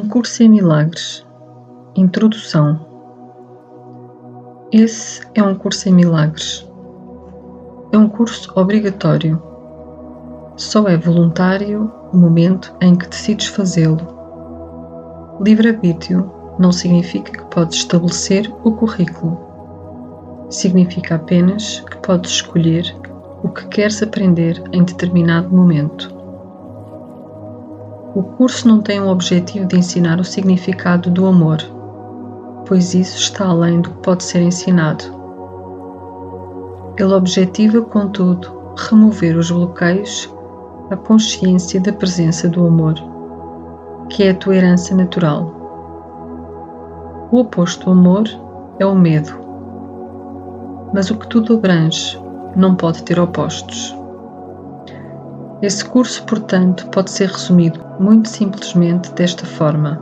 Um curso em milagres. Introdução. Esse é um curso em milagres. É um curso obrigatório. Só é voluntário o momento em que decides fazê-lo. Livre-arbítrio não significa que podes estabelecer o currículo. Significa apenas que podes escolher o que queres aprender em determinado momento. O curso não tem o objetivo de ensinar o significado do amor, pois isso está além do que pode ser ensinado. Ele objetiva, contudo, remover os bloqueios à consciência da presença do amor, que é a tua herança natural. O oposto do amor é o medo, mas o que tudo abrange não pode ter opostos. Esse curso, portanto, pode ser resumido muito simplesmente desta forma: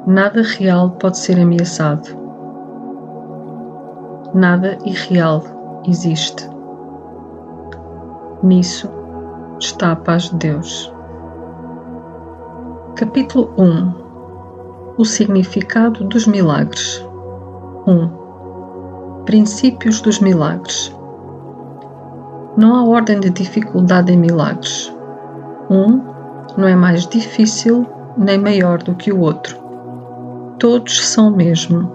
nada real pode ser ameaçado. Nada irreal existe. Nisso está a paz de Deus. Capítulo 1. O significado dos milagres. 1. Princípios dos milagres. Não há ordem de dificuldade em milagres. Um não é mais difícil nem maior do que o outro. Todos são o mesmo.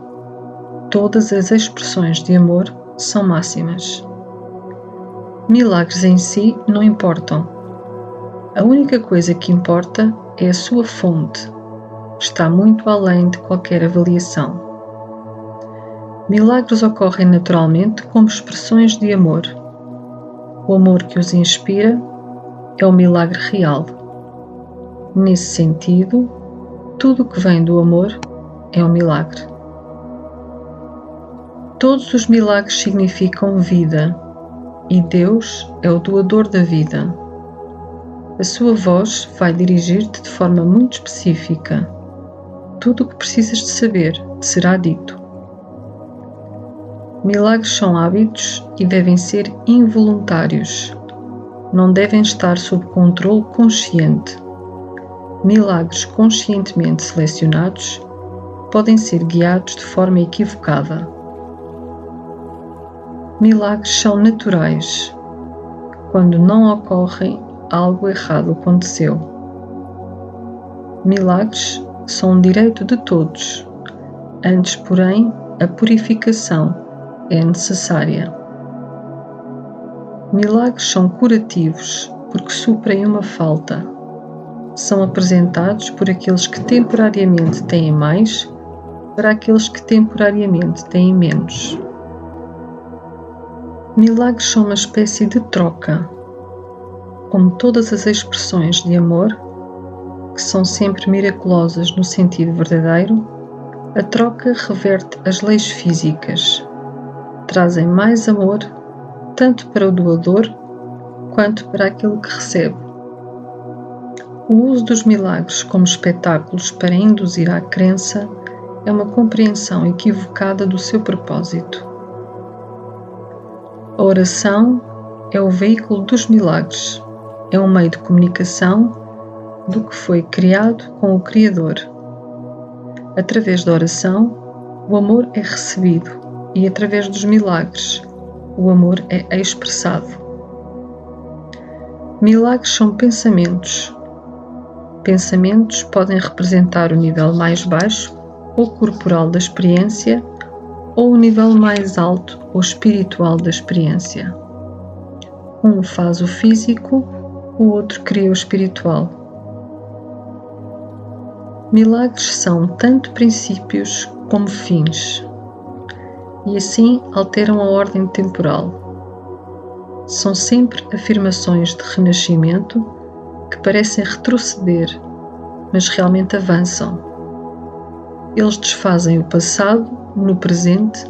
Todas as expressões de amor são máximas. Milagres em si não importam. A única coisa que importa é a sua fonte. Está muito além de qualquer avaliação. Milagres ocorrem naturalmente como expressões de amor. O amor que os inspira é o milagre real. Nesse sentido, tudo o que vem do amor é um milagre. Todos os milagres significam vida, e Deus é o doador da vida. A sua voz vai dirigir-te de forma muito específica. Tudo o que precisas de saber te será dito. Milagres são hábitos e devem ser involuntários. Não devem estar sob controle consciente. Milagres conscientemente selecionados podem ser guiados de forma equivocada. Milagres são naturais. Quando não ocorrem, algo errado aconteceu. Milagres são um direito de todos. Antes, porém, a purificação é necessária. Milagres são curativos porque suprem uma falta. São apresentados por aqueles que temporariamente têm mais para aqueles que temporariamente têm menos. Milagres são uma espécie de troca. Como todas as expressões de amor, que são sempre miraculosas no sentido verdadeiro, a troca reverte as leis físicas. Trazem mais amor, tanto para o doador, quanto para aquele que recebe. O uso dos milagres como espetáculos para induzir à crença é uma compreensão equivocada do seu propósito. A oração é o veículo dos milagres, é um meio de comunicação do que foi criado com o Criador. Através da oração, o amor é recebido e através dos milagres, o amor é expressado. Milagres são pensamentos. Pensamentos podem representar o nível mais baixo ou corporal da experiência ou o nível mais alto ou espiritual da experiência. Um faz o físico, o outro cria o espiritual. Milagres são tanto princípios como fins, e assim alteram a ordem temporal. São sempre afirmações de renascimento que parecem retroceder, mas realmente avançam. Eles desfazem o passado no presente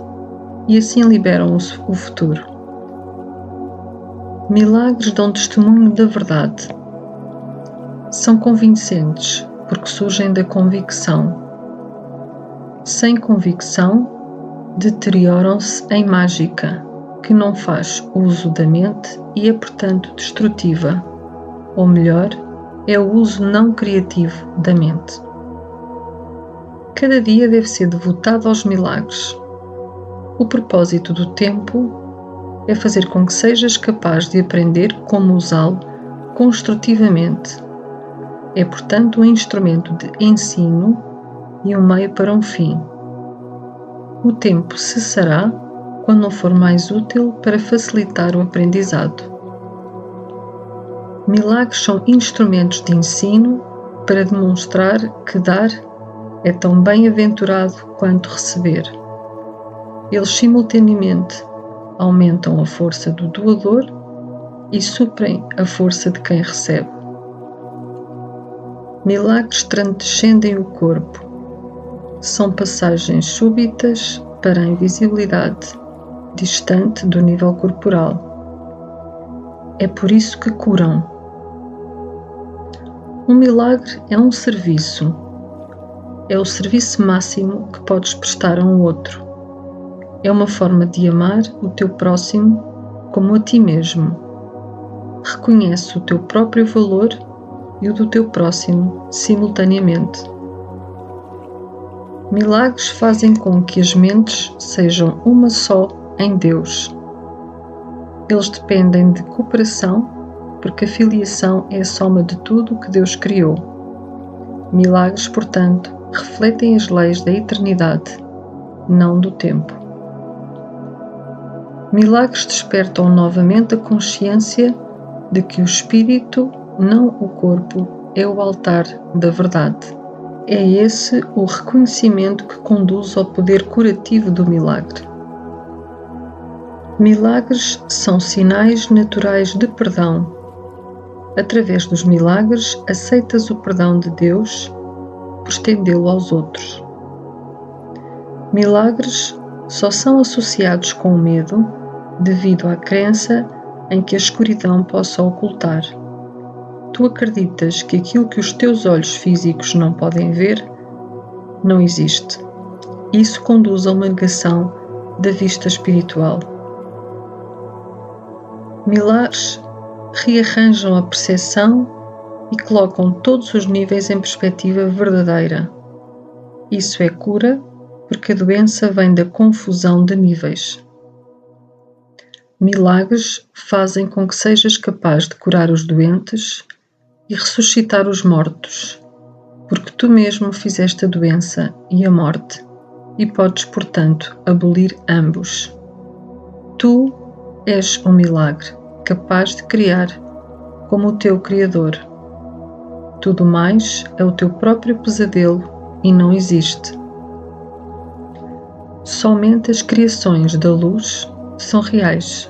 e assim liberam o futuro. Milagres dão testemunho da verdade. São convincentes porque surgem da convicção. Sem convicção, deterioram-se em mágica, que não faz uso da mente e é, portanto, destrutiva, ou melhor, é o uso não criativo da mente. Cada dia deve ser devotado aos milagres. O propósito do tempo é fazer com que sejas capaz de aprender como usá-lo construtivamente. É, portanto, um instrumento de ensino e um meio para um fim. O tempo cessará quando não for mais útil para facilitar o aprendizado. Milagres são instrumentos de ensino para demonstrar que dar é tão bem-aventurado quanto receber. Eles simultaneamente aumentam a força do doador e suprem a força de quem recebe. Milagres transcendem o corpo. São passagens súbitas para a invisibilidade, distante do nível corporal. É por isso que curam. Um milagre é um serviço. É o serviço máximo que podes prestar a um outro. É uma forma de amar o teu próximo como a ti mesmo. Reconhece o teu próprio valor e o do teu próximo simultaneamente. Milagres fazem com que as mentes sejam uma só em Deus. Eles dependem de cooperação, porque a filiação é a soma de tudo o que Deus criou. Milagres, portanto, refletem as leis da eternidade, não do tempo. Milagres despertam novamente a consciência de que o espírito, não o corpo, é o altar da verdade. É esse o reconhecimento que conduz ao poder curativo do milagre. Milagres são sinais naturais de perdão. Através dos milagres, aceitas o perdão de Deus por estendê-lo aos outros. Milagres só são associados com o medo devido à crença em que a escuridão possa ocultar. Tu acreditas que aquilo que os teus olhos físicos não podem ver, não existe. Isso conduz a uma negação da vista espiritual. Milagres rearranjam a percepção e colocam todos os níveis em perspectiva verdadeira. Isso é cura, porque a doença vem da confusão de níveis. Milagres fazem com que sejas capaz de curar os doentes e ressuscitar os mortos, porque tu mesmo fizeste a doença e a morte, e podes, portanto, abolir ambos. Tu és um milagre, capaz de criar como o teu Criador. Tudo mais é o teu próprio pesadelo e não existe. Somente as criações da luz são reais.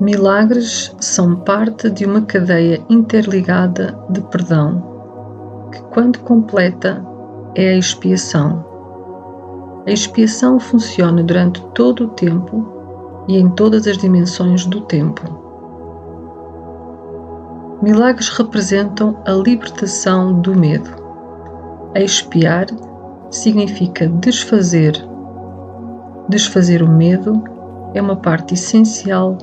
Milagres são parte de uma cadeia interligada de perdão, que, quando completa, é a expiação. A expiação funciona durante todo o tempo e em todas as dimensões do tempo. Milagres representam a libertação do medo. Expiar significa desfazer. Desfazer o medo é uma parte essencial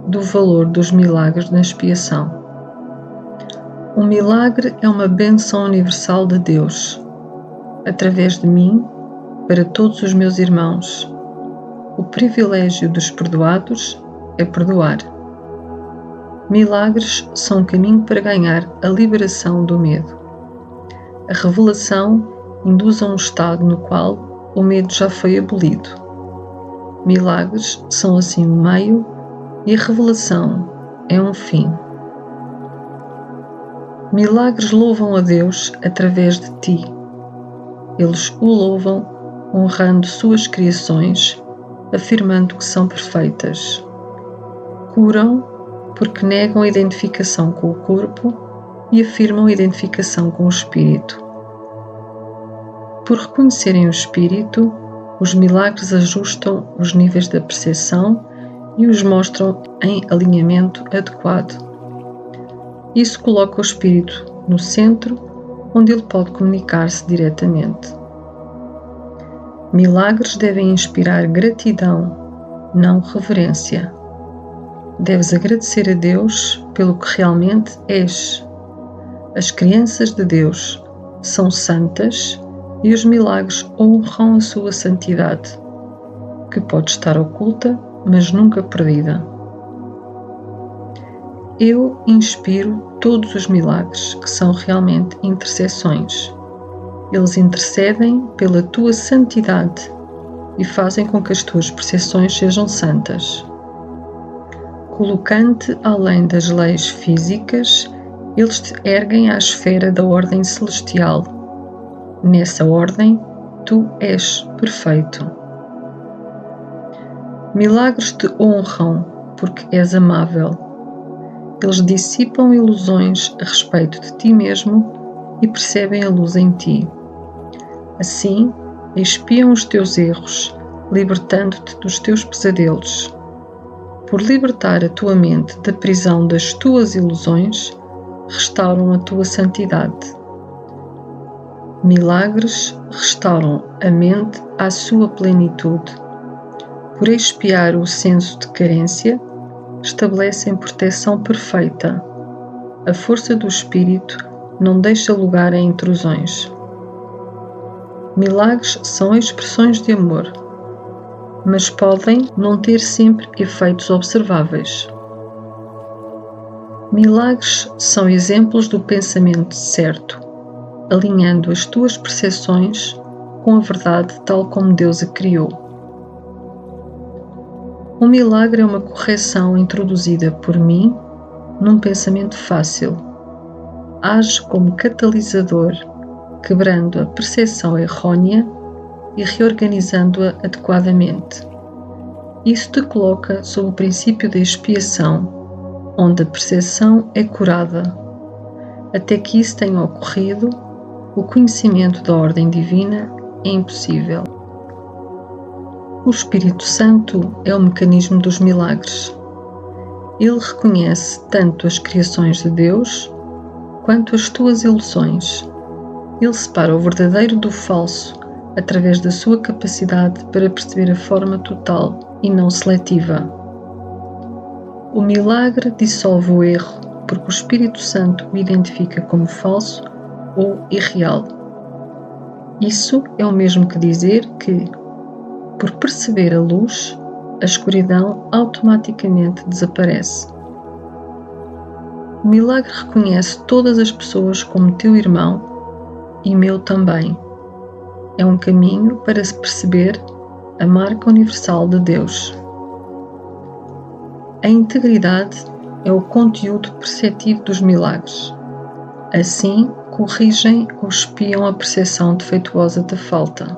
do valor dos milagres na expiação. Um milagre é uma bênção universal de Deus, através de mim, para todos os meus irmãos. O privilégio dos perdoados é perdoar. Milagres são um caminho para ganhar a liberação do medo. A revelação induz a um estado no qual o medo já foi abolido. Milagres são assim um meio e a revelação é um fim. Milagres louvam a Deus através de ti. Eles o louvam honrando suas criações, afirmando que são perfeitas. Curam porque negam a identificação com o corpo e afirmam a identificação com o espírito. Por reconhecerem o espírito, os milagres ajustam os níveis da percepção e os mostram em alinhamento adequado. Isso coloca o espírito no centro, onde ele pode comunicar-se diretamente. Milagres devem inspirar gratidão, não reverência. Deves agradecer a Deus pelo que realmente és. As crianças de Deus são santas e os milagres honram a sua santidade, que pode estar oculta, mas nunca perdida. Eu inspiro todos os milagres que são realmente intercessões. Eles intercedem pela tua santidade e fazem com que as tuas percepções sejam santas. Colocando-te além das leis físicas, eles te erguem à esfera da ordem celestial. Nessa ordem, tu és perfeito. Milagres te honram porque és amável. Eles dissipam ilusões a respeito de ti mesmo e percebem a luz em ti. Assim, expiam os teus erros, libertando-te dos teus pesadelos. Por libertar a tua mente da prisão das tuas ilusões, restauram a tua santidade. Milagres restauram a mente à sua plenitude. Por expiar o senso de carência, estabelecem proteção perfeita. A força do Espírito não deixa lugar a intrusões. Milagres são expressões de amor, mas podem não ter sempre efeitos observáveis. Milagres são exemplos do pensamento certo, alinhando as tuas percepções com a verdade tal como Deus a criou. Um milagre é uma correção introduzida por mim num pensamento fácil. Age como catalisador, quebrando a percepção errônea e reorganizando-a adequadamente. Isso te coloca sob o princípio da expiação, onde a percepção é curada. Até que isso tenha ocorrido, o conhecimento da ordem divina é impossível. O Espírito Santo é o mecanismo dos milagres. Ele reconhece tanto as criações de Deus quanto as tuas ilusões. Ele separa o verdadeiro do falso através da sua capacidade para perceber a forma total e não seletiva. O milagre dissolve o erro, porque o Espírito Santo o identifica como falso ou irreal. Isso é o mesmo que dizer que, por perceber a luz, a escuridão automaticamente desaparece. O milagre reconhece todas as pessoas como teu irmão e meu também. É um caminho para se perceber a marca universal de Deus. A integridade é o conteúdo perceptivo dos milagres. Assim, corrigem ou espiam a percepção defeituosa da falta.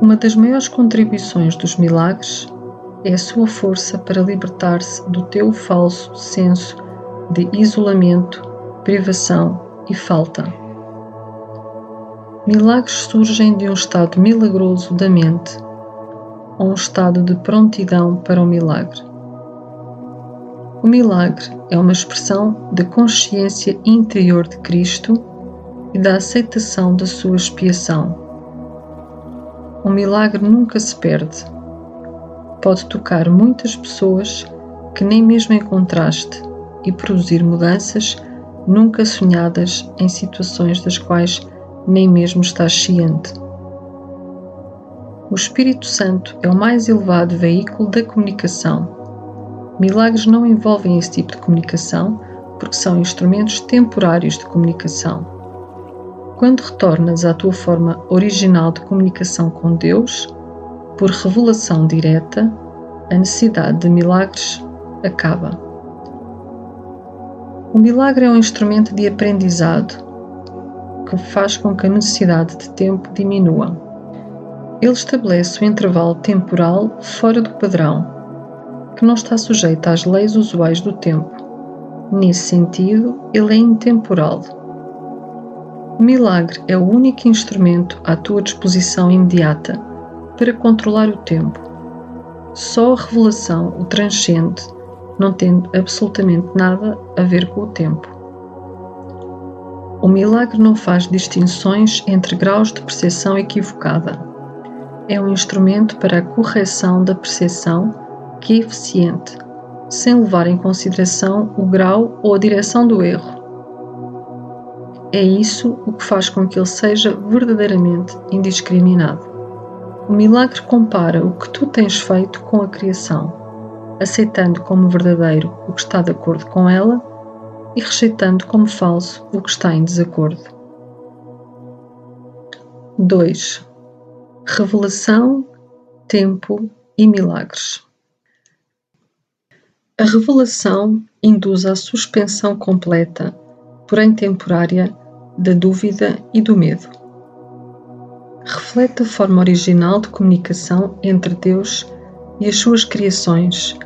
Uma das maiores contribuições dos milagres é a sua força para libertar-se do teu falso senso de isolamento, privação e falta. Milagres surgem de um estado milagroso da mente, ou um estado de prontidão para o milagre. O milagre é uma expressão da consciência interior de Cristo e da aceitação da sua expiação. Um milagre nunca se perde. Pode tocar muitas pessoas que nem mesmo encontraste e produzir mudanças nunca sonhadas em situações das quais nem mesmo estás ciente. O Espírito Santo é o mais elevado veículo da comunicação. Milagres não envolvem esse tipo de comunicação porque são instrumentos temporários de comunicação. Quando retornas à tua forma original de comunicação com Deus, por revelação direta, a necessidade de milagres acaba. O milagre é um instrumento de aprendizado que faz com que a necessidade de tempo diminua. Ele estabelece o intervalo temporal fora do padrão, que não está sujeito às leis usuais do tempo. Nesse sentido, ele é intemporal. O milagre é o único instrumento à tua disposição imediata para controlar o tempo. Só a revelação o transcende, não tendo absolutamente nada a ver com o tempo. O milagre não faz distinções entre graus de percepção equivocada. É um instrumento para a correção da percepção que é eficiente, sem levar em consideração o grau ou a direção do erro. É isso o que faz com que ele seja verdadeiramente indiscriminado. O milagre compara o que tu tens feito com a criação, aceitando como verdadeiro o que está de acordo com ela e rejeitando como falso o que está em desacordo. 2. Revelação, tempo e milagres. A revelação induz à suspensão completa, porém temporária, da dúvida e do medo. Reflete a forma original de comunicação entre Deus e as suas criações,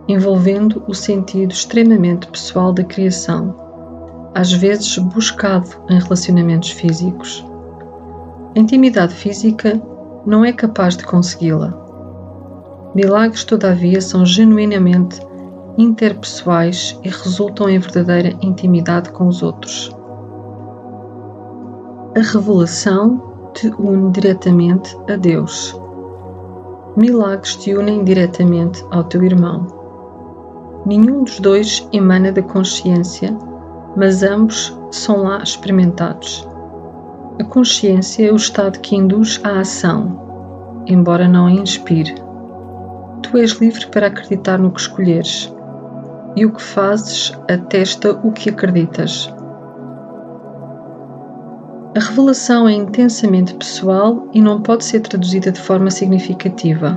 envolvendo o sentido extremamente pessoal da criação, às vezes buscado em relacionamentos físicos. A intimidade física não é capaz de consegui-la. Milagres, todavia, são genuinamente interpessoais e resultam em verdadeira intimidade com os outros. A revelação te une diretamente a Deus. Milagres te unem diretamente ao teu irmão. Nenhum dos dois emana da consciência, mas ambos são lá experimentados. A consciência é o estado que induz à ação, embora não a inspire. Tu és livre para acreditar no que escolheres, e o que fazes atesta o que acreditas. A revelação é intensamente pessoal e não pode ser traduzida de forma significativa.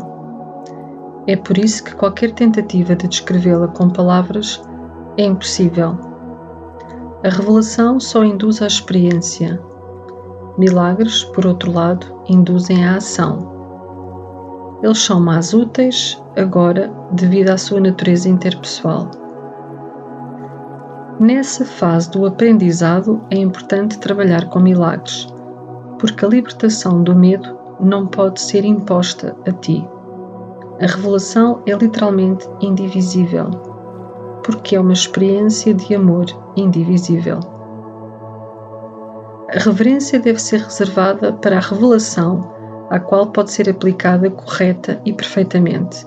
É por isso que qualquer tentativa de descrevê-la com palavras é impossível. A revelação só induz à experiência. Milagres, por outro lado, induzem à ação. Eles são mais úteis, agora, devido à sua natureza interpessoal. Nessa fase do aprendizado é importante trabalhar com milagres, porque a libertação do medo não pode ser imposta a ti. A revelação é literalmente indivisível, porque é uma experiência de amor indivisível. A reverência deve ser reservada para a revelação, à qual pode ser aplicada correta e perfeitamente.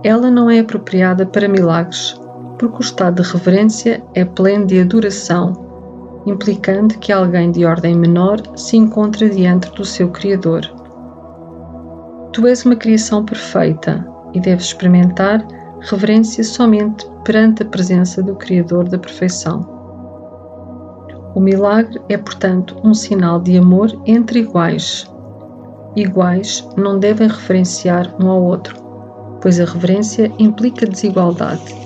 Ela não é apropriada para milagres, porque o estado de reverência é pleno de adoração, implicando que alguém de ordem menor se encontra diante do seu Criador. Tu és uma criação perfeita e deves experimentar reverência somente perante a presença do Criador da perfeição. O milagre é, portanto, um sinal de amor entre iguais. Iguais não devem reverenciar um ao outro, pois a reverência implica desigualdade.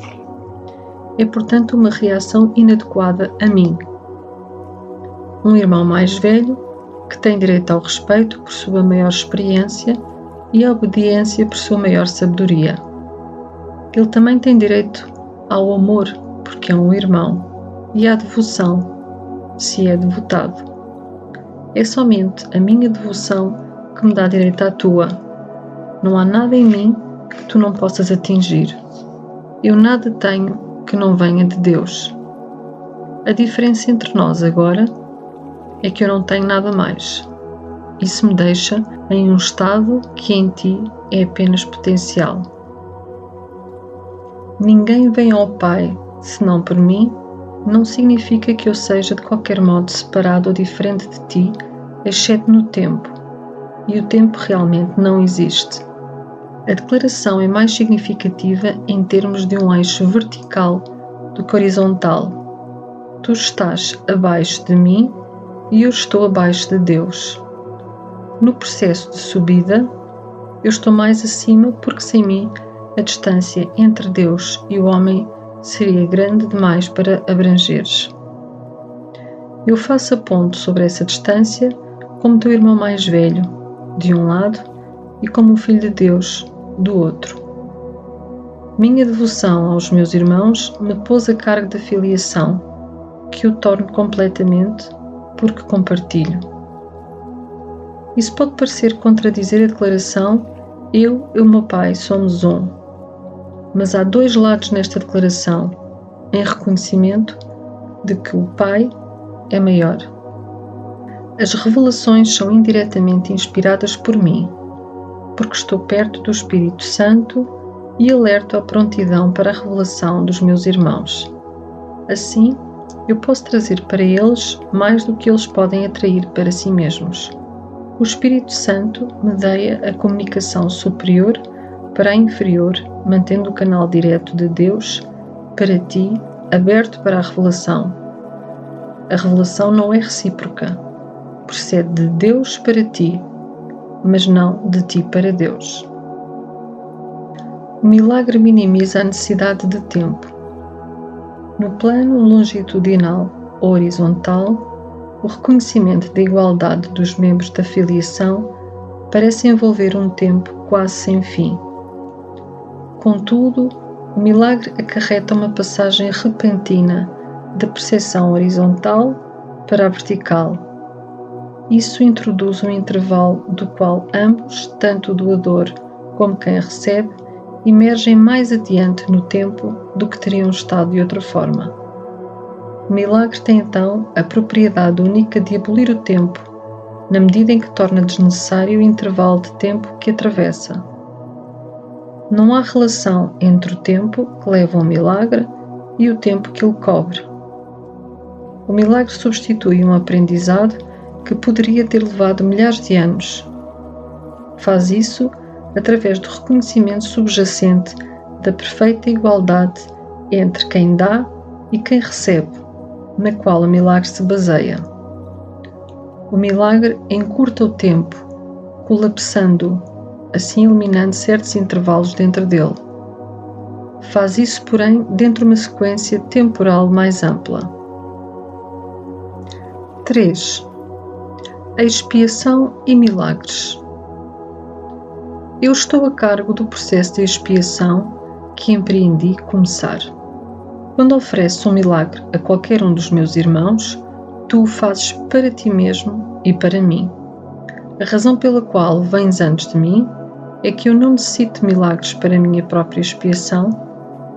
É, portanto, uma reação inadequada a mim. Um irmão mais velho, que tem direito ao respeito por sua maior experiência e à obediência por sua maior sabedoria. Ele também tem direito ao amor, porque é um irmão, e à devoção, se é devotado. É somente a minha devoção que me dá direito à tua. Não há nada em mim que tu não possas atingir. Eu nada tenho que não venha de Deus. A diferença entre nós agora é que eu não tenho nada mais. Isso me deixa em um estado que em ti é apenas potencial. Ninguém vem ao Pai senão por mim, não significa que eu seja de qualquer modo separado ou diferente de ti, exceto no tempo. E o tempo realmente não existe. A declaração é mais significativa em termos de um eixo vertical do que horizontal. Tu estás abaixo de mim e eu estou abaixo de Deus. No processo de subida, eu estou mais acima porque sem mim a distância entre Deus e o homem seria grande demais para abrangeres. Eu faço a ponto sobre essa distância como teu irmão mais velho, de um lado, e como o Filho de Deus, do outro. Minha devoção aos meus irmãos me pôs a cargo da filiação, que eu torno completamente porque compartilho. Isso pode parecer contradizer a declaração eu e o meu Pai somos um, mas há dois lados nesta declaração, em reconhecimento de que o Pai é maior. As revelações são indiretamente inspiradas por mim, porque estou perto do Espírito Santo e alerto a prontidão para a revelação dos meus irmãos. Assim, eu posso trazer para eles mais do que eles podem atrair para si mesmos. O Espírito Santo medeia a comunicação superior para a inferior, mantendo o canal direto de Deus para ti aberto para a revelação. A revelação não é recíproca, procede de Deus para ti, mas não de ti para Deus. O milagre minimiza a necessidade de tempo. No plano longitudinal ou horizontal, o reconhecimento da igualdade dos membros da filiação parece envolver um tempo quase sem fim. Contudo, o milagre acarreta uma passagem repentina da percepção horizontal para a vertical. Isso introduz um intervalo do qual ambos, tanto o doador como quem recebe, emergem mais adiante no tempo do que teriam estado de outra forma. O milagre tem então a propriedade única de abolir o tempo, na medida em que torna desnecessário o intervalo de tempo que atravessa. Não há relação entre o tempo que leva ao milagre e o tempo que ele cobre. O milagre substitui um aprendizado que poderia ter levado milhares de anos. Faz isso através do reconhecimento subjacente da perfeita igualdade entre quem dá e quem recebe, na qual o milagre se baseia. O milagre encurta o tempo, colapsando-o, assim eliminando certos intervalos dentro dele. Faz isso, porém, dentro de uma sequência temporal mais ampla. 3. A expiação e milagres. Eu estou a cargo do processo de expiação que empreendi começar. Quando ofereço um milagre a qualquer um dos meus irmãos, tu o fazes para ti mesmo e para mim. A razão pela qual vens antes de mim é que eu não necessito de milagres para a minha própria expiação,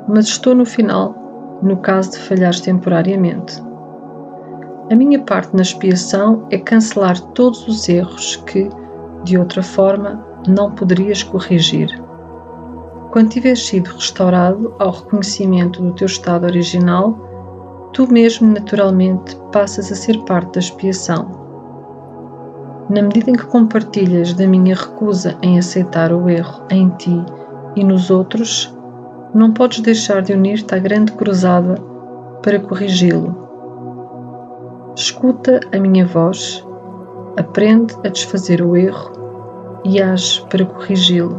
mas estou no final, no caso de falhares temporariamente. A minha parte na expiação é cancelar todos os erros que, de outra forma, não poderias corrigir. Quando tiveres sido restaurado ao reconhecimento do teu estado original, tu mesmo naturalmente passas a ser parte da expiação. Na medida em que compartilhas da minha recusa em aceitar o erro em ti e nos outros, não podes deixar de unir-te à grande cruzada para corrigi-lo. Escuta a minha voz, aprende a desfazer o erro e age para corrigi-lo.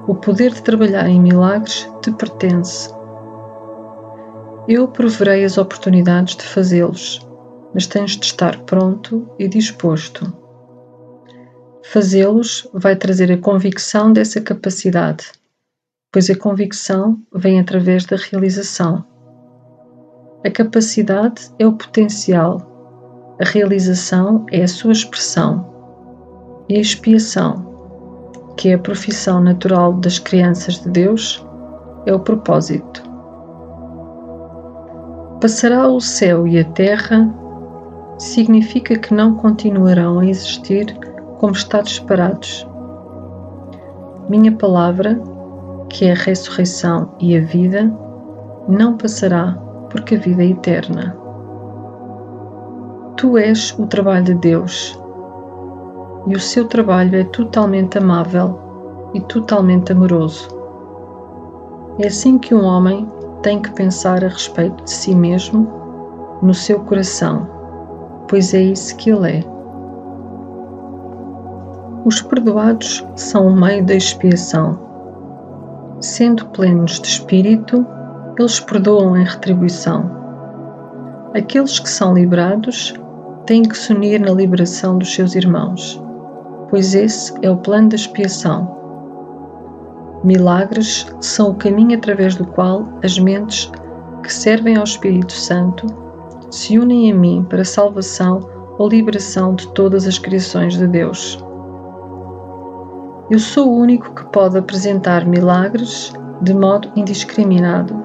O poder de trabalhar em milagres te pertence. Eu proverei as oportunidades de fazê-los, mas tens de estar pronto e disposto. Fazê-los vai trazer a convicção dessa capacidade, pois a convicção vem através da realização. A capacidade é o potencial, a realização é a sua expressão, e a expiação, que é a profissão natural das crianças de Deus, é o propósito. Passará o céu e a terra significa que não continuarão a existir como estados separados. Minha palavra, que é a ressurreição e a vida, não passará porque a vida é eterna. Tu és o trabalho de Deus e o seu trabalho é totalmente amável e totalmente amoroso. É assim que um homem tem que pensar a respeito de si mesmo no seu coração, pois é isso que ele é. Os perdoados são o meio da expiação. Sendo plenos de espírito, eles perdoam em retribuição. Aqueles que são liberados têm que se unir na liberação dos seus irmãos, pois esse é o plano da expiação. Milagres são o caminho através do qual as mentes que servem ao Espírito Santo se unem a mim para a salvação ou liberação de todas as criações de Deus. Eu sou o único que pode apresentar milagres de modo indiscriminado,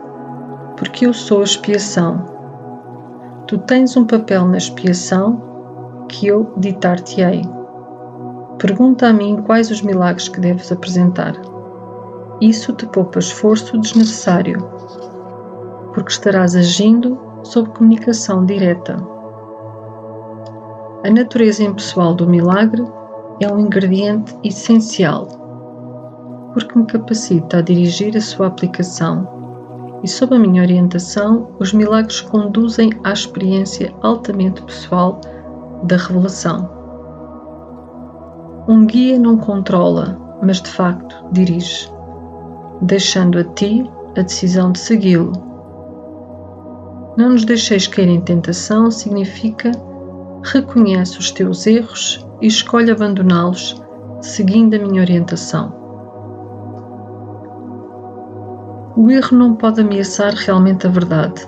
porque eu sou a expiação. Tu tens um papel na expiação que eu ditar-te-ei. Pergunta a mim quais os milagres que deves apresentar. Isso te poupa esforço desnecessário, porque estarás agindo sob comunicação direta. A natureza impessoal do milagre é um ingrediente essencial, porque me capacita a dirigir a sua aplicação e, sob a minha orientação, os milagres conduzem à experiência altamente pessoal da revelação. Um guia não controla, mas de facto dirige, deixando a ti a decisão de segui-lo. Não nos deixeis cair em tentação significa reconhece os teus erros e escolhe abandoná-los seguindo a minha orientação. O erro não pode ameaçar realmente a verdade,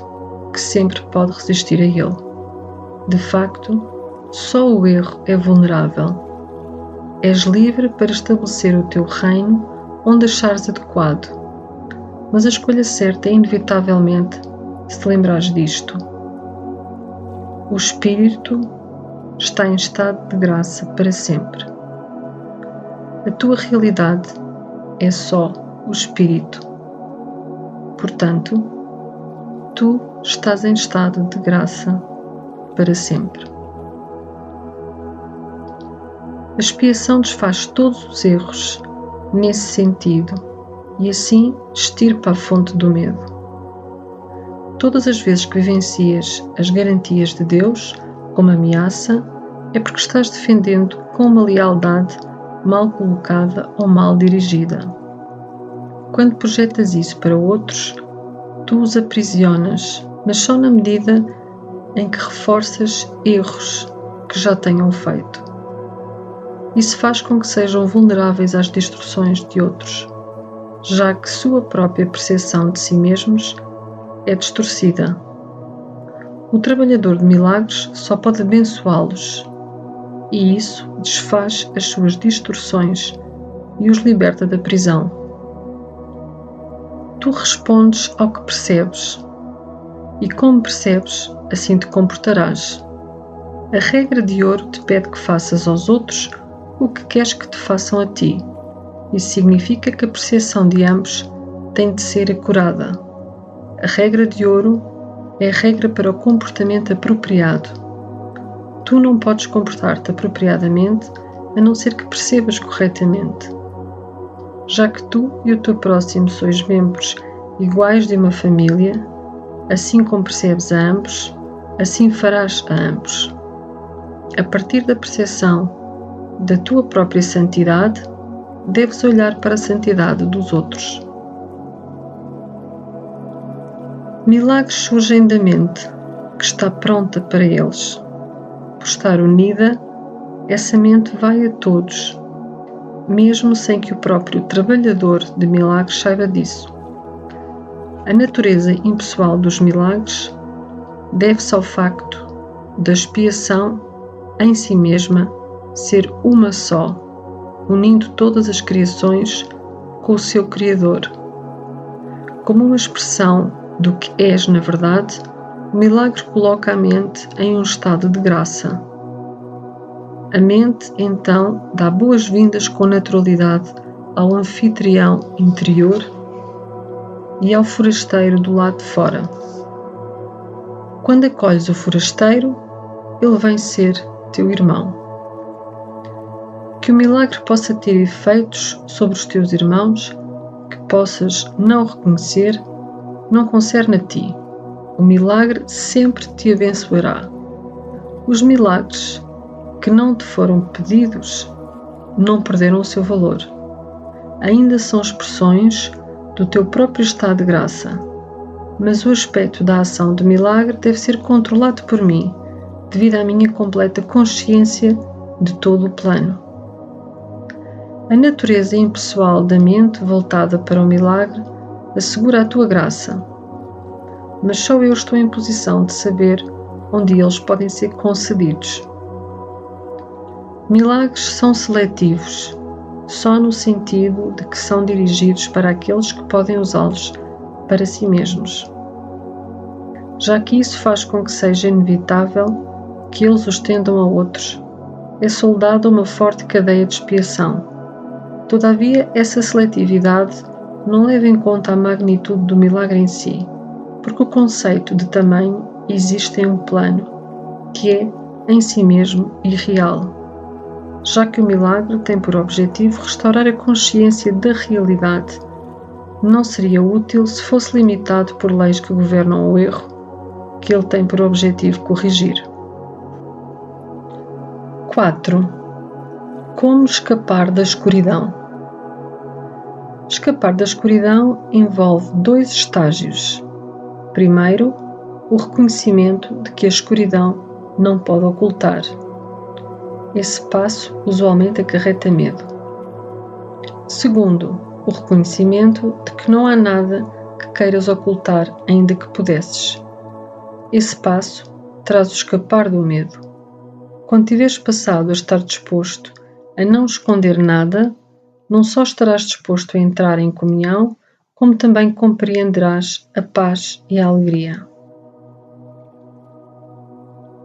que sempre pode resistir a ele. De facto, só o erro é vulnerável. És livre para estabelecer o teu reino onde achares adequado, mas a escolha certa é inevitavelmente se te lembrares disto. O Espírito está em estado de graça para sempre. A tua realidade é só o Espírito. Portanto, tu estás em estado de graça para sempre. A expiação desfaz todos os erros nesse sentido e assim extirpa a fonte do medo. Todas as vezes que vivencias as garantias de Deus como ameaça, é porque estás defendendo com uma lealdade mal colocada ou mal dirigida. Quando projetas isso para outros, tu os aprisionas, mas só na medida em que reforças erros que já tenham feito. Isso faz com que sejam vulneráveis às distorções de outros, já que sua própria percepção de si mesmos é distorcida. O trabalhador de milagres só pode abençoá-los, e isso desfaz as suas distorções e os liberta da prisão. Tu respondes ao que percebes, e como percebes, assim te comportarás. A regra de ouro te pede que faças aos outros o que queres que te façam a ti. Isso significa que a percepção de ambos tem de ser acurada. A regra de ouro é a regra para o comportamento apropriado. Tu não podes comportar-te apropriadamente a não ser que percebas corretamente. Já que tu e o teu próximo sois membros iguais de uma família, assim como percebes a ambos, assim farás a ambos. A partir da percepção da tua própria santidade, deves olhar para a santidade dos outros. Milagres surgem da mente, que está pronta para eles. Por estar unida, essa mente vai a todos, mesmo sem que o próprio trabalhador de milagres saiba disso. A natureza impessoal dos milagres deve-se ao facto da expiação em si mesma ser uma só, unindo todas as criações com o seu Criador. Como uma expressão do que és na verdade, o milagre coloca a mente em um estado de graça. A mente, então, dá boas-vindas com naturalidade ao anfitrião interior e ao forasteiro do lado de fora. Quando acolhes o forasteiro, ele vem ser teu irmão. Que o milagre possa ter efeitos sobre os teus irmãos que possas não reconhecer, não concerne a ti. O milagre sempre te abençoará. Os milagres que não te foram pedidos não perderam o seu valor. Ainda são expressões do teu próprio estado de graça, mas o aspecto da ação do milagre deve ser controlado por mim, devido à minha completa consciência de todo o plano. A natureza impessoal da mente voltada para o milagre assegura a tua graça, mas só eu estou em posição de saber onde eles podem ser concedidos. Milagres são seletivos, só no sentido de que são dirigidos para aqueles que podem usá-los para si mesmos. Já que isso faz com que seja inevitável que eles os tendam a outros, é soldado uma forte cadeia de expiação. Todavia, essa seletividade não leva em conta a magnitude do milagre em si, porque o conceito de tamanho existe em um plano que é, em si mesmo, irreal, já que o milagre tem por objetivo restaurar a consciência da realidade. Não seria útil se fosse limitado por leis que governam o erro, que ele tem por objetivo corrigir. 4. Como escapar da escuridão? Escapar da escuridão envolve 2 estágios. Primeiro, o reconhecimento de que a escuridão não pode ocultar. Esse passo usualmente acarreta medo. Segundo, o reconhecimento de que não há nada que queiras ocultar, ainda que pudesses. Esse passo traz o escapar do medo. Quando tiveres passado a estar disposto a não esconder nada, não só estarás disposto a entrar em comunhão, como também compreenderás a paz e a alegria.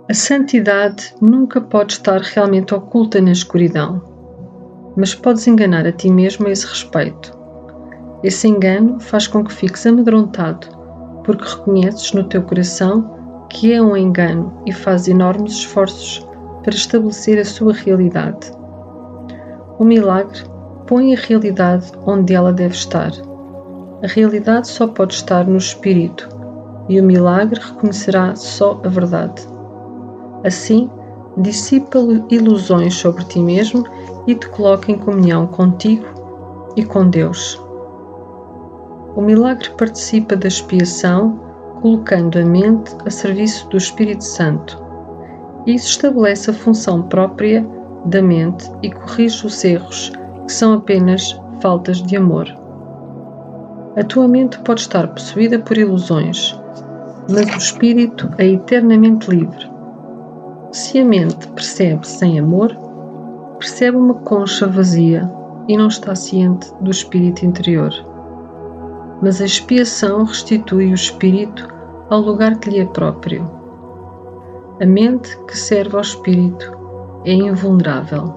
A santidade nunca pode estar realmente oculta na escuridão, mas podes enganar a ti mesmo a esse respeito. Esse engano faz com que fiques amedrontado, porque reconheces no teu coração que é um engano e fazes enormes esforços para estabelecer a sua realidade. O milagre põe a realidade onde ela deve estar. A realidade só pode estar no espírito, e o milagre reconhecerá só a verdade. Assim, dissipa ilusões sobre ti mesmo e te coloca em comunhão contigo e com Deus. O milagre participa da expiação, colocando a mente a serviço do Espírito Santo. Isso estabelece a função própria da mente e corrige os erros, que são apenas faltas de amor. A tua mente pode estar possuída por ilusões, mas o espírito é eternamente livre. Se a mente percebe sem amor, percebe uma concha vazia e não está ciente do espírito interior. Mas a expiação restitui o espírito ao lugar que lhe é próprio. A mente que serve ao espírito é invulnerável.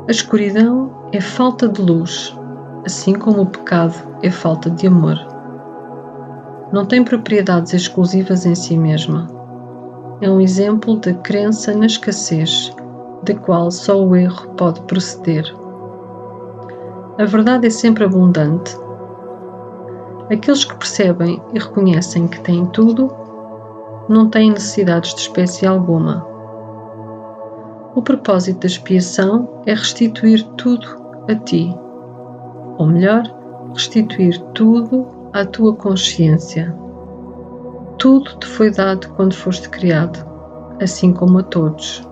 A escuridão é falta de luz, assim como o pecado é falta de amor. Não tem propriedades exclusivas em si mesma. É um exemplo de crença na escassez, da qual só o erro pode proceder. A verdade é sempre abundante. Aqueles que percebem e reconhecem que têm tudo, não têm necessidades de espécie alguma. O propósito da expiação é restituir tudo a ti, ou melhor, restituir tudo à tua consciência. Tudo te foi dado quando foste criado, assim como a todos.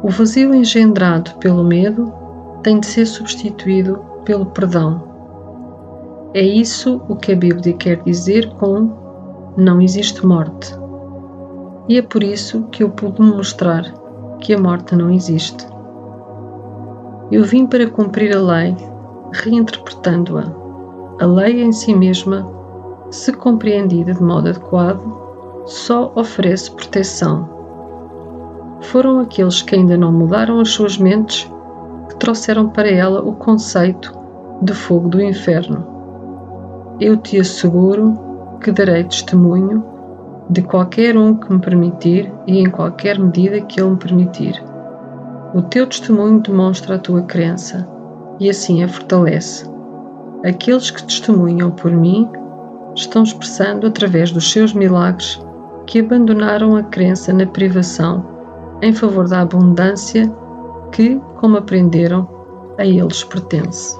O vazio engendrado pelo medo tem de ser substituído pelo perdão. É isso o que a Bíblia quer dizer com não existe morte. E é por isso que eu pude me mostrar que a morte não existe. Eu vim para cumprir a lei, reinterpretando-a. A lei em si mesma, se compreendida de modo adequado, só oferece proteção. Foram aqueles que ainda não mudaram as suas mentes que trouxeram para ela o conceito de fogo do inferno. Eu te asseguro que darei testemunho de qualquer um que me permitir e em qualquer medida que ele me permitir. O teu testemunho demonstra a tua crença e assim a fortalece. Aqueles que testemunham por mim estão expressando através dos seus milagres que abandonaram a crença na privação em favor da abundância que, como aprenderam, a eles pertence.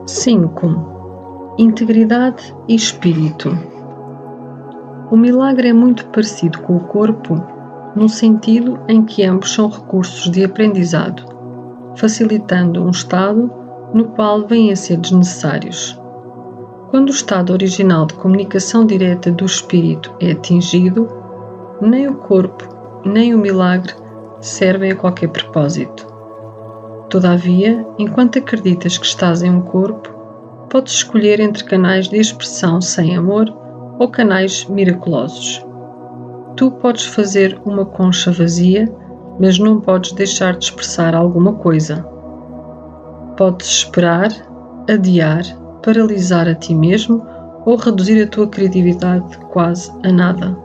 5. Integridade e espírito. O milagre é muito parecido com o corpo, no sentido em que ambos são recursos de aprendizado, facilitando um estado no qual vêm a ser desnecessários. Quando o estado original de comunicação direta do espírito é atingido, nem o corpo nem o milagre servem a qualquer propósito. Todavia, enquanto acreditas que estás em um corpo, podes escolher entre canais de expressão sem amor ou canais miraculosos. Tu podes fazer uma concha vazia mas não podes deixar de expressar alguma coisa. Podes esperar, adiar, paralisar a ti mesmo ou reduzir a tua criatividade quase a nada,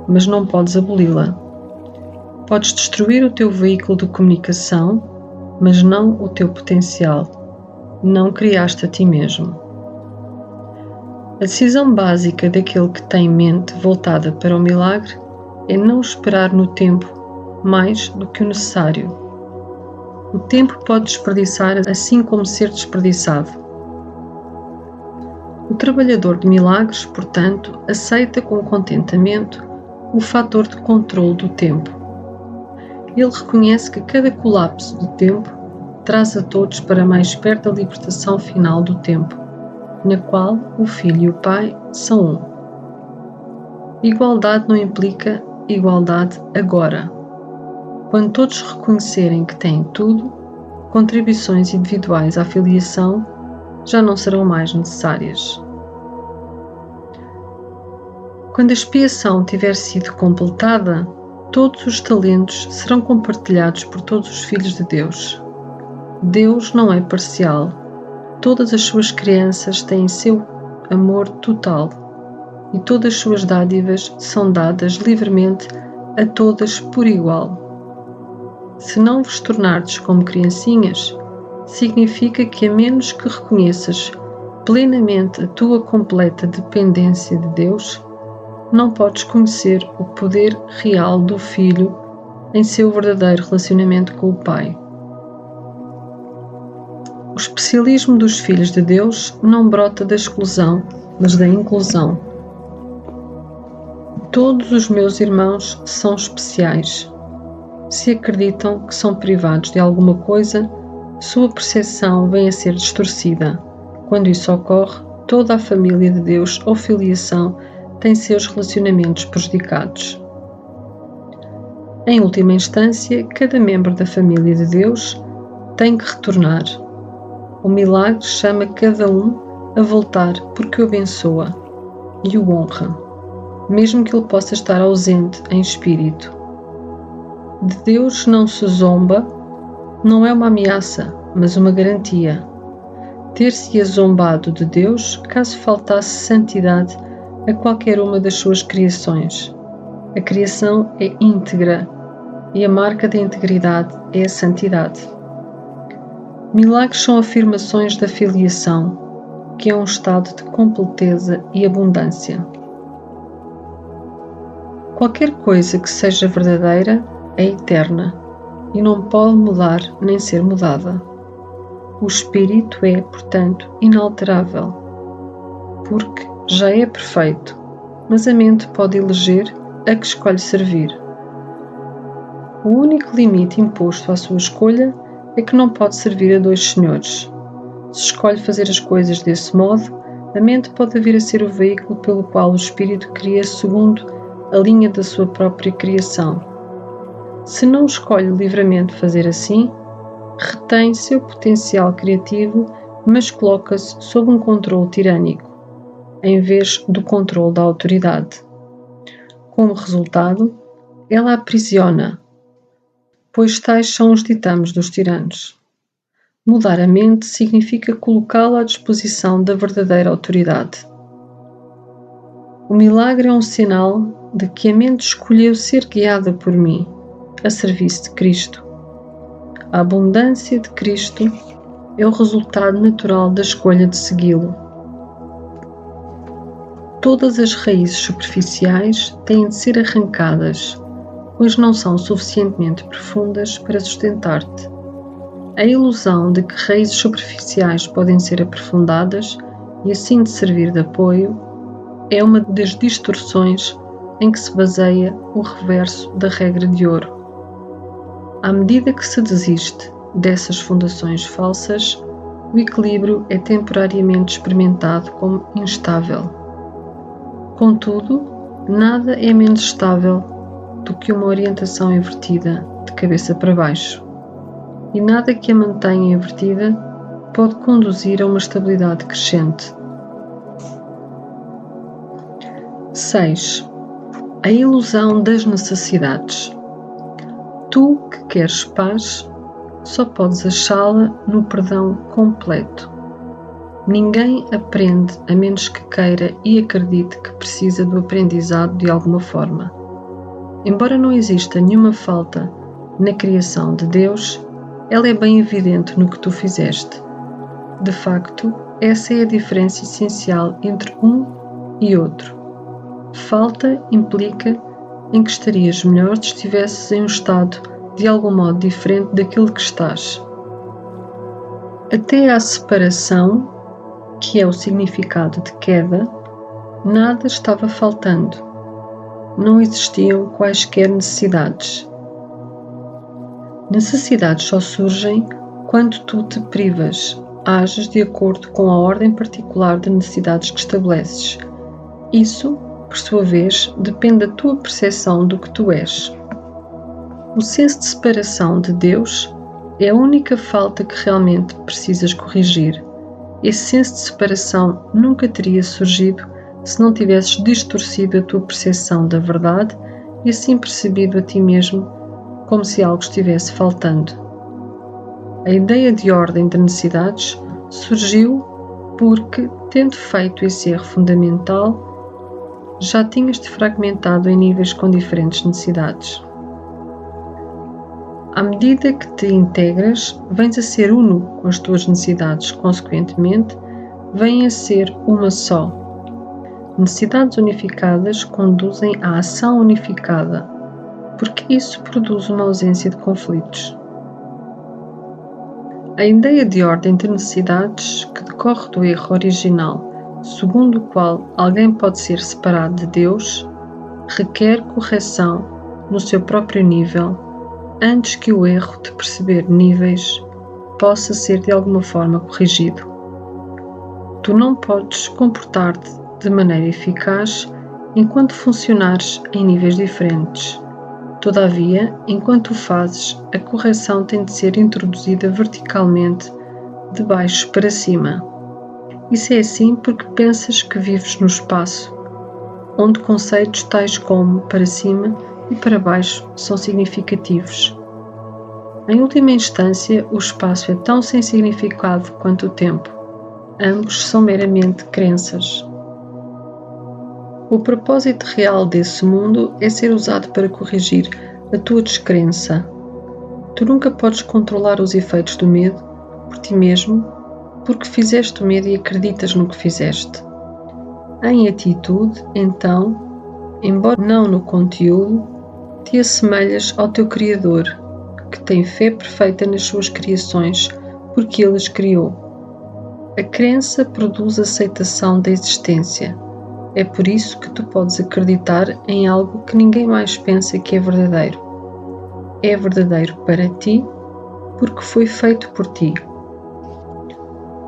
mas não podes aboli-la. Podes destruir o teu veículo de comunicação, mas não o teu potencial. Não criaste a ti mesmo. A decisão básica daquele que tem mente voltada para o milagre é não esperar no tempo mais do que o necessário. O tempo pode desperdiçar assim como ser desperdiçado. O trabalhador de milagres, portanto, aceita com contentamento o fator de controle do tempo. Ele reconhece que cada colapso do tempo traz a todos para mais perto da libertação final do tempo, na qual o Filho e o Pai são um. Igualdade não implica igualdade agora. Quando todos reconhecerem que têm tudo, contribuições individuais à filiação já não serão mais necessárias. Quando a expiação tiver sido completada, todos os talentos serão compartilhados por todos os filhos de Deus. Deus não é parcial. Todas as suas crianças têm seu amor total e todas as suas dádivas são dadas livremente a todas por igual. Se não vos tornardes como criancinhas, significa que a menos que reconheças plenamente a tua completa dependência de Deus, não podes conhecer o poder real do Filho em seu verdadeiro relacionamento com o Pai. O especialismo dos filhos de Deus não brota da exclusão, mas da inclusão. Todos os meus irmãos são especiais. Se acreditam que são privados de alguma coisa, sua percepção vem a ser distorcida. Quando isso ocorre, toda a família de Deus ou filiação tem seus relacionamentos prejudicados. Em última instância, cada membro da família de Deus tem que retornar. O milagre chama cada um a voltar porque o abençoa e o honra, mesmo que ele possa estar ausente em espírito. De Deus não se zomba, não é uma ameaça, mas uma garantia. Ter-se-ia zombado de Deus caso faltasse santidade a qualquer uma das suas criações. A criação é íntegra e a marca da integridade é a santidade. Milagres são afirmações da filiação, que é um estado de completeza e abundância. Qualquer coisa que seja verdadeira é eterna e não pode mudar nem ser mudada. O espírito é, portanto, inalterável, porque já é perfeito, mas a mente pode eleger a que escolhe servir. O único limite imposto à sua escolha é que não pode servir a dois senhores. Se escolhe fazer as coisas desse modo, a mente pode vir a ser o veículo pelo qual o espírito cria segundo a linha da sua própria criação. Se não escolhe livremente fazer assim, retém seu potencial criativo, mas coloca-se sob um controle tirânico, em vez do controle da autoridade. Como resultado, ela a aprisiona, pois tais são os ditames dos tiranos. Mudar a mente significa colocá-la à disposição da verdadeira autoridade. O milagre é um sinal de que a mente escolheu ser guiada por mim, a serviço de Cristo. A abundância de Cristo é o resultado natural da escolha de segui-lo. Todas as raízes superficiais têm de ser arrancadas, pois não são suficientemente profundas para sustentar-te. A ilusão de que raízes superficiais podem ser aprofundadas e assim de servir de apoio é uma das distorções em que se baseia o reverso da regra de ouro. À medida que se desiste dessas fundações falsas, o equilíbrio é temporariamente experimentado como instável. Contudo, nada é menos estável do que uma orientação invertida de cabeça para baixo, e nada que a mantenha invertida pode conduzir a uma estabilidade crescente. 6. A ilusão das necessidades. Tu que queres paz, só podes achá-la no perdão completo. Ninguém aprende a menos que queira e acredite que precisa do aprendizado de alguma forma. Embora não exista nenhuma falta na criação de Deus, ela é bem evidente no que tu fizeste. De facto, essa é a diferença essencial entre um e outro. Falta implica em que estarias melhor se estivesses em um estado de algum modo diferente daquilo que estás. Até à separação, que é o significado de queda, nada estava faltando. Não existiam quaisquer necessidades. Necessidades só surgem quando tu te privas, ages de acordo com a ordem particular de necessidades que estabeleces. Isso, por sua vez, depende da tua percepção do que tu és. O senso de separação de Deus é a única falta que realmente precisas corrigir. Esse senso de separação nunca teria surgido se não tivesses distorcido a tua percepção da verdade e assim percebido a ti mesmo como se algo estivesse faltando. A ideia de ordem de necessidades surgiu porque, tendo feito esse erro fundamental, já tinhas-te fragmentado em níveis com diferentes necessidades. À medida que te integras, vens a ser uno com as tuas necessidades, consequentemente, vêm a ser uma só. Necessidades unificadas conduzem à ação unificada, porque isso produz uma ausência de conflitos. A ideia de ordem de necessidades, que decorre do erro original, segundo o qual alguém pode ser separado de Deus, requer correção no seu próprio nível, antes que o erro de perceber níveis possa ser de alguma forma corrigido. Tu não podes comportar-te de maneira eficaz enquanto funcionares em níveis diferentes. Todavia, enquanto o fazes, a correção tem de ser introduzida verticalmente, de baixo para cima. Isso é assim porque pensas que vives no espaço, onde conceitos tais como para cima e para baixo são significativos. Em última instância, o espaço é tão sem significado quanto o tempo. Ambos são meramente crenças. O propósito real desse mundo é ser usado para corrigir a tua descrença. Tu nunca podes controlar os efeitos do medo por ti mesmo, porque fizeste o medo e acreditas no que fizeste. Em atitude, então, embora não no conteúdo, te assemelhas ao teu Criador, que tem fé perfeita nas suas criações, porque Ele as criou. A crença produz aceitação da existência. É por isso que tu podes acreditar em algo que ninguém mais pensa que é verdadeiro. É verdadeiro para ti, porque foi feito por ti.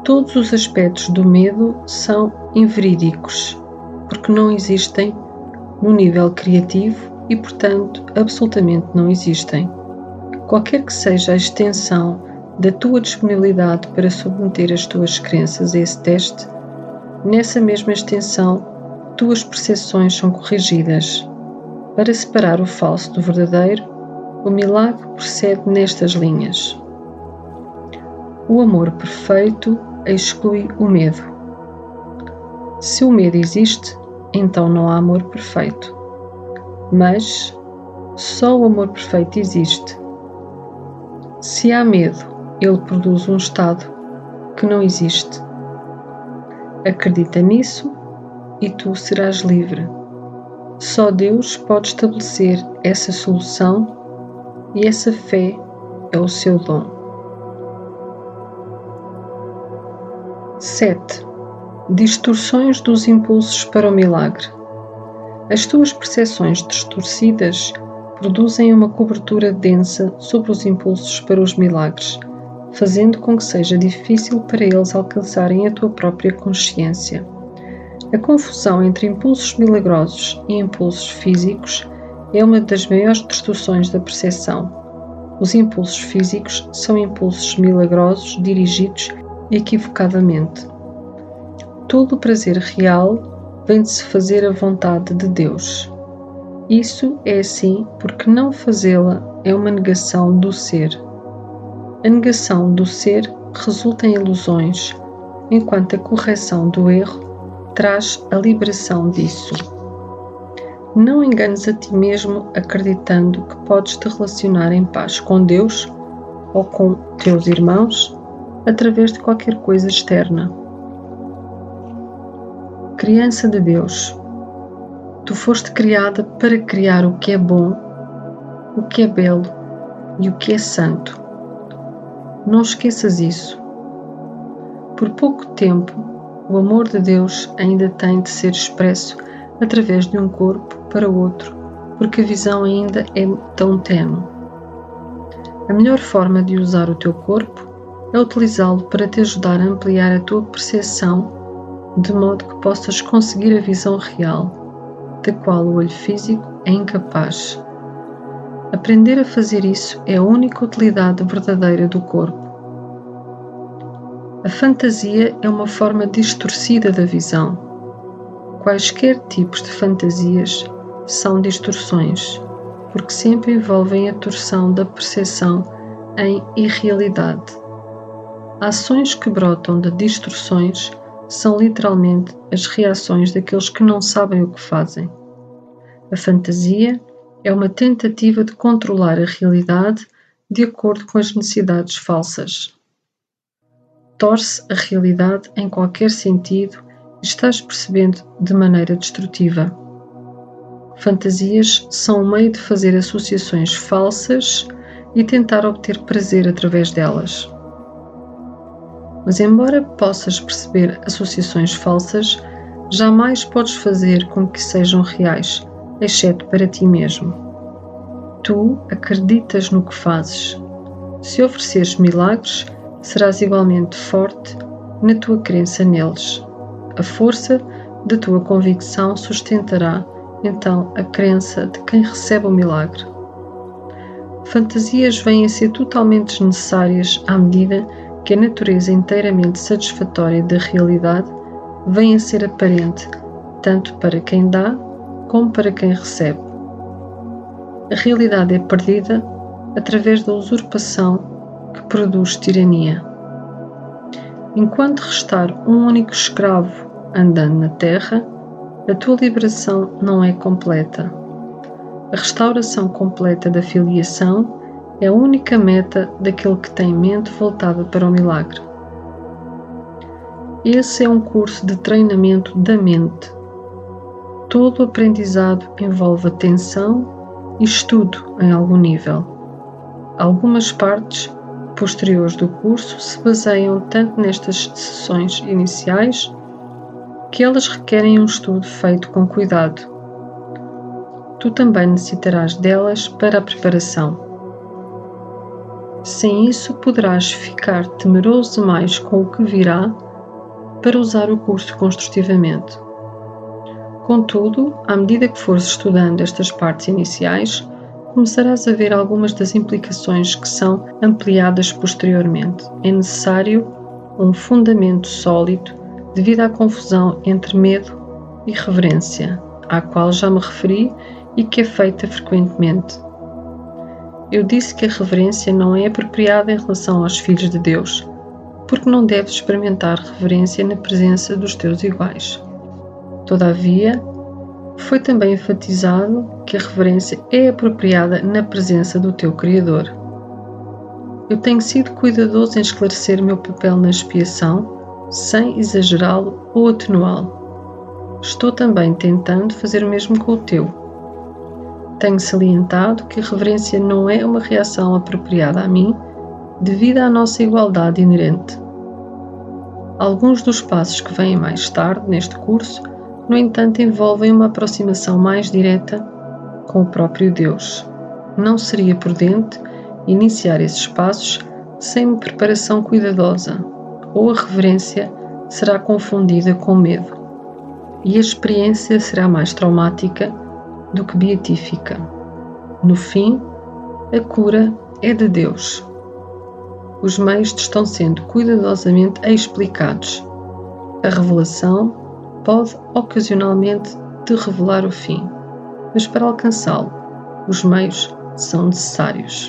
Todos os aspectos do medo são inverídicos, porque não existem no nível criativo e, portanto, absolutamente não existem. Qualquer que seja a extensão da tua disponibilidade para submeter as tuas crenças a esse teste, nessa mesma extensão, tuas percepções são corrigidas. Para separar o falso do verdadeiro, o milagre procede nestas linhas. O amor perfeito exclui o medo. Se o medo existe, então não há amor perfeito. Mas só o amor perfeito existe. Se há medo, ele produz um estado que não existe. Acredita nisso e tu serás livre. Só Deus pode estabelecer essa solução e essa fé é o seu dom. 7. Distorções dos impulsos para o milagre. As tuas percepções distorcidas produzem uma cobertura densa sobre os impulsos para os milagres, fazendo com que seja difícil para eles alcançarem a tua própria consciência. A confusão entre impulsos milagrosos e impulsos físicos é uma das maiores distorções da percepção. Os impulsos físicos são impulsos milagrosos dirigidos equivocadamente. Todo o prazer real vem de se fazer a vontade de Deus. Isso é assim porque não fazê-la é uma negação do ser. A negação do ser resulta em ilusões, enquanto a correção do erro traz a liberação disso. Não enganes a ti mesmo acreditando que podes te relacionar em paz com Deus ou com teus irmãos através de qualquer coisa externa. Criança de Deus, tu foste criada para criar o que é bom, o que é belo e o que é santo. Não esqueças isso. Por pouco tempo, o amor de Deus ainda tem de ser expresso através de um corpo para outro, porque a visão ainda é tão tênue. A melhor forma de usar o teu corpo é utilizá-lo para te ajudar a ampliar a tua percepção, de modo que possas conseguir a visão real, da qual o olho físico é incapaz. Aprender a fazer isso é a única utilidade verdadeira do corpo. A fantasia é uma forma distorcida da visão. Quaisquer tipos de fantasias são distorções, porque sempre envolvem a torção da percepção em irrealidade. Ações que brotam de distorções são literalmente as reações daqueles que não sabem o que fazem. A fantasia é uma tentativa de controlar a realidade de acordo com as necessidades falsas. Torce a realidade em qualquer sentido e estás percebendo de maneira destrutiva. Fantasias são um meio de fazer associações falsas e tentar obter prazer através delas. Mas embora possas perceber associações falsas, jamais podes fazer com que sejam reais, exceto para ti mesmo. Tu acreditas no que fazes. Se ofereceres milagres, serás igualmente forte na tua crença neles. A força da tua convicção sustentará, então, a crença de quem recebe o milagre. Fantasias vêm a ser totalmente desnecessárias à medida que a natureza inteiramente satisfatória da realidade vem a ser aparente, tanto para quem dá como para quem recebe. A realidade é perdida através da usurpação que produz tirania. Enquanto restar um único escravo andando na terra, a tua liberação não é completa. A restauração completa da filiação é a única meta daquele que tem mente voltada para o milagre. Esse é um curso de treinamento da mente. Todo o aprendizado envolve atenção e estudo em algum nível. Algumas partes posteriores do curso se baseiam tanto nestas sessões iniciais que elas requerem um estudo feito com cuidado. Tu também necessitarás delas para a preparação. Sem isso, poderás ficar temeroso demais com o que virá para usar o curso construtivamente. Contudo, à medida que fores estudando estas partes iniciais, começarás a ver algumas das implicações que são ampliadas posteriormente. É necessário um fundamento sólido devido à confusão entre medo e reverência, à qual já me referi e que é feita frequentemente. Eu disse que a reverência não é apropriada em relação aos filhos de Deus, porque não deves experimentar reverência na presença dos teus iguais. Todavia, foi também enfatizado que a reverência é apropriada na presença do teu Criador. Eu tenho sido cuidadoso em esclarecer o meu papel na expiação, sem exagerá-lo ou atenuá-lo. Estou também tentando fazer o mesmo com o teu. Tenho salientado que a reverência não é uma reação apropriada a mim, devido à nossa igualdade inerente. Alguns dos passos que vêm mais tarde neste curso, no entanto, envolvem uma aproximação mais direta com o próprio Deus. Não seria prudente iniciar esses passos sem uma preparação cuidadosa, ou a reverência será confundida com medo, e a experiência será mais traumática do que beatífica. No fim, a cura é de Deus. Os meios estão sendo cuidadosamente explicados. A revelação pode ocasionalmente te revelar o fim, mas para alcançá-lo, os meios são necessários.